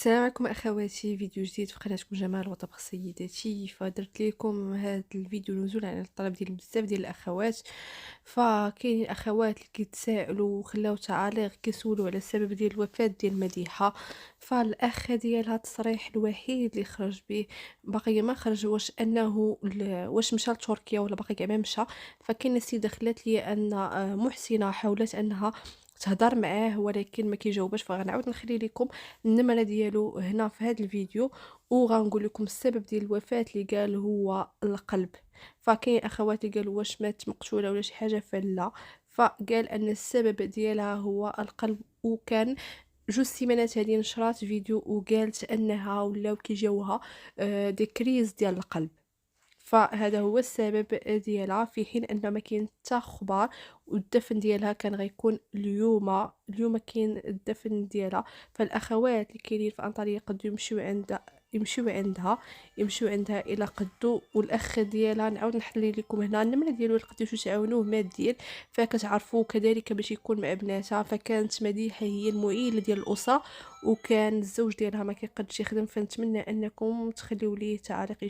السلام عليكم اخواتي، فيديو جديد في قناتكم جمال وطبخ سيداتي. فدرت لكم هذا الفيديو نزول على الطلب ديال بزاف ديال الاخوات. فكاين اخوات اللي كيتسائلوا وخلاو تعاليق كيسولوا على السبب ديال الوفاه ديال مديحه. فالاخ ديالها التصريح الوحيد اللي خرج به باقي ما خرج، واش مشى لتركيا ولا باقي كاع ما مشى. فكاين السيده خلات لي ان محسنه حاولت انها تهضر معاه ولكن ما كيجاوبش، فغنعاود نخلي لكم النمرة ديالو هنا في هذا الفيديو، وغنقول لكم السبب ديال الوفاة اللي قال هو القلب. فكاين اخواتي قالوا واش مات مقتولة ولا شي حاجة، فلا. فقال ان السبب ديالها هو القلب. وكان جوج سيمانات هذه نشرات فيديو وقالت انها ولاو كيجيوها دي كريز ديال القلب. فهذا هو السبب ديالها، في حين ان ما كاين حتى اخبار. والدفن ديالها كان غيكون اليوم كاين الدفن ديالها. فالاخوات اللي كاينين في انطاليا يقدروا يمشيو عندها الى قدو. والاخ ديالها نعاود نحلي لكم هنا النمره ديالو اللي تقدروا تعاونوه ماديا، فكتعرفوا كذلك باش يكون مع بناتها. فكانت مديحه هي المعيله ديال الاسره، وكان الزوج ديالها ما كيقدش يخدم. فنتمنى انكم تخليو ليه تعاليق